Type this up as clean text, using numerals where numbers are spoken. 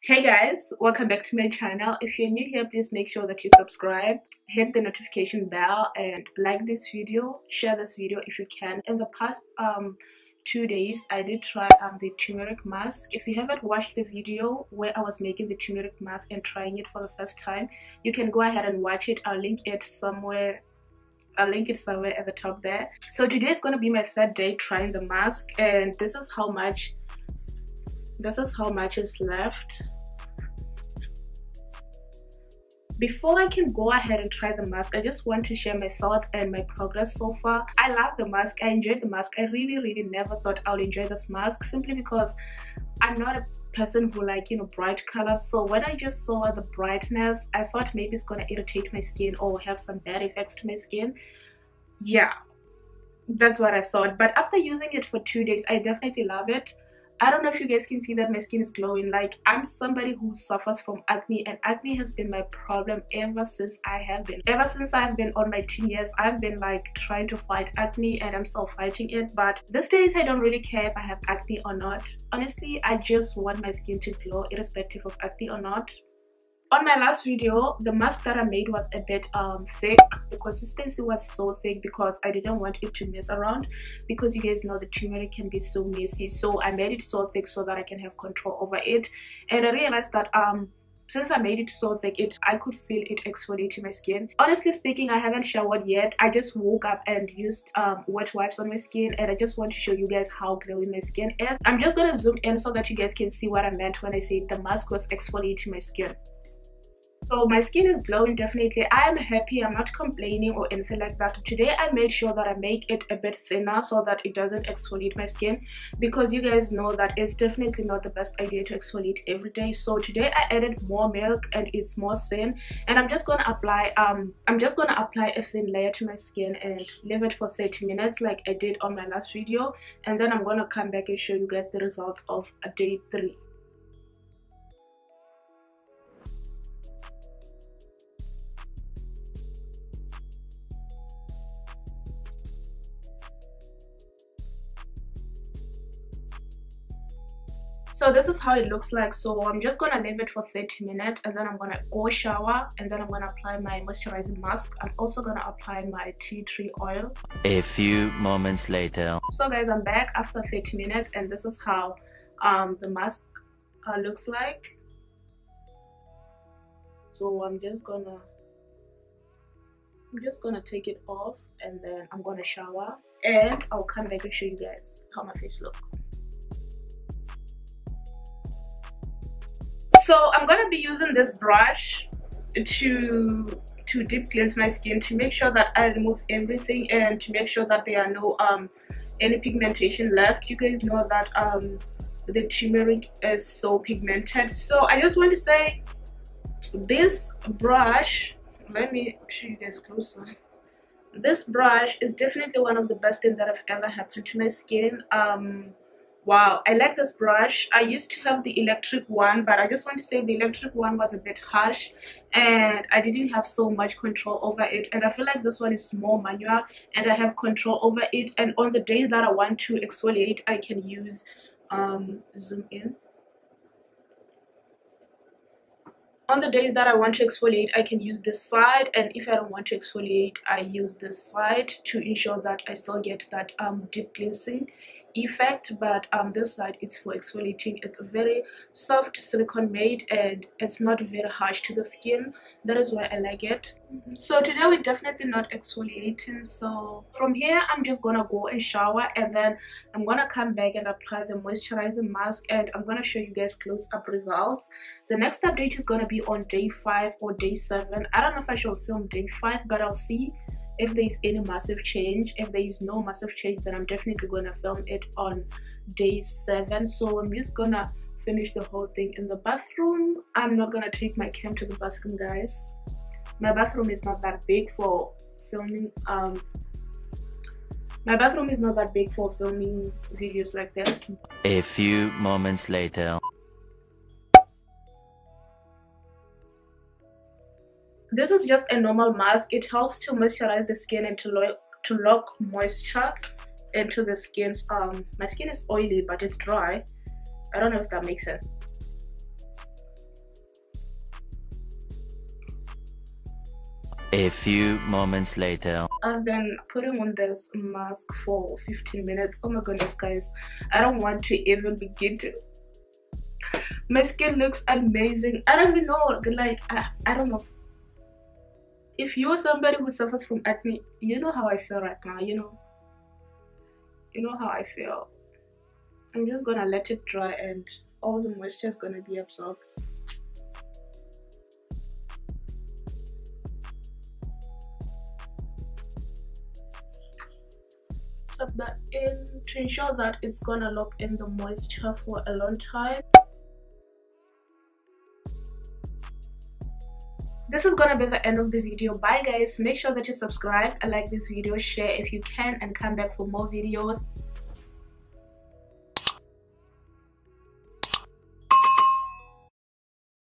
Hey guys, welcome back to my channel. If you're new here, please make sure that you subscribe, hit the notification bell, and like this video, share this video if you can. In the past 2 days I did try the turmeric mask. If you haven't watched the video where I was making the turmeric mask and trying it for the first time, you can go ahead and watch it. I'll link it somewhere at the top there. So today is going to be my third day trying the mask, and this is how much is left. Before I can go ahead and try the mask, I just want to share my thoughts and my progress so far. I love the mask. I enjoyed the mask. I really never thought I would enjoy this mask, simply because I'm not a person who bright colors. So when I just saw the brightness, I thought maybe it's gonna irritate my skin or have some bad effects to my skin. Yeah, that's what I thought. But after using it for 2 days, I definitely love it. I don't know if you guys can see that my skin is glowing. Like, I'm somebody who suffers from acne, and acne has been my problem ever since I've been on my teen years. I've been like trying to fight acne, and I'm still fighting it. But these days I don't really care if I have acne or not. Honestly, I just want my skin to glow irrespective of acne or not. On my last video, the mask that I made was a bit thick. The consistency was so thick because I didn't want it to mess around, because you guys know the turmeric can be so messy. So I made it so thick so that I can have control over it. And I realized that since I made it so thick, I could feel it exfoliating my skin. Honestly speaking, I haven't showered yet. I just woke up and used wet wipes on my skin, and I just want to show you guys how glowing my skin is. I'm just gonna zoom in so that you guys can see what I meant when I said the mask was exfoliating my skin. So my skin is glowing, definitely. I am happy. I'm not complaining or anything like that. Today I made sure that I make it a bit thinner so that it doesn't exfoliate my skin, because you guys know that it's definitely not the best idea to exfoliate every day. So today I added more milk and it's more thin, and I'm just gonna apply a thin layer to my skin and leave it for 30 minutes like I did on my last video, and then I'm gonna come back and show you guys the results of day 3. So this is how it looks like. So I'm just gonna leave it for 30 minutes, and then I'm gonna go shower, and then I'm gonna apply my moisturizing mask. I'm also gonna apply my tea tree oil. A few moments later. So guys, I'm back after 30 minutes, and this is how the mask looks like. So I'm just gonna take it off, and then I'm gonna shower, and I'll come back and show you guys how my face looks. So I'm gonna be using this brush to deep cleanse my skin, to make sure that I remove everything and to make sure that there are no any pigmentation left. You guys know that the turmeric is so pigmented. So I just want to say, this brush, let me show you guys closer. This brush is definitely one of the best things that have ever happened to my skin. Wow, I like this brush. I used to have the electric one, but I just want to say the electric one was a bit harsh and I didn't have so much control over it, and I feel like this one is more manual and I have control over it. And on the days that I want to exfoliate, I can use zoom in. On the days that I want to exfoliate, I can use this side, and if I don't want to exfoliate, I use this side to ensure that I still get that deep cleansing effect. But this side is for exfoliating. It's a very soft silicone made, and it's not very harsh to the skin. That is why I like it. So today we're definitely not exfoliating. So from here, I'm just gonna go and shower, and then I'm gonna come back and apply the moisturizing mask, and I'm gonna show you guys close-up results. The next update is gonna be on day 5 or day 7. I don't know if I should film day 5, but I'll see if there is any massive change. If there is no massive change, then I'm definitely gonna film it on day 7. So I'm just gonna finish the whole thing in the bathroom. I'm not gonna take my cam to the bathroom, guys. My bathroom is not that big for filming. My bathroom is not that big for filming videos like this. A few moments later. This is just a normal mask. It helps to moisturize the skin and to lock moisture into the skin. My skin is oily, but it's dry. I don't know if that makes sense. A few moments later. I've been putting on this mask for 15 minutes. Oh my goodness, guys, I don't want to even begin to. My skin looks amazing. I don't even know, like I don't know. If you're somebody who suffers from acne, you know how I feel right now. You know how I feel. I'm just gonna let it dry and all the moisture is gonna be absorbed. Rub that in to ensure that it's gonna lock in the moisture for a long time. This is gonna be the end of the video. Bye guys, make sure that you subscribe and like this video, share if you can, and come back for more videos.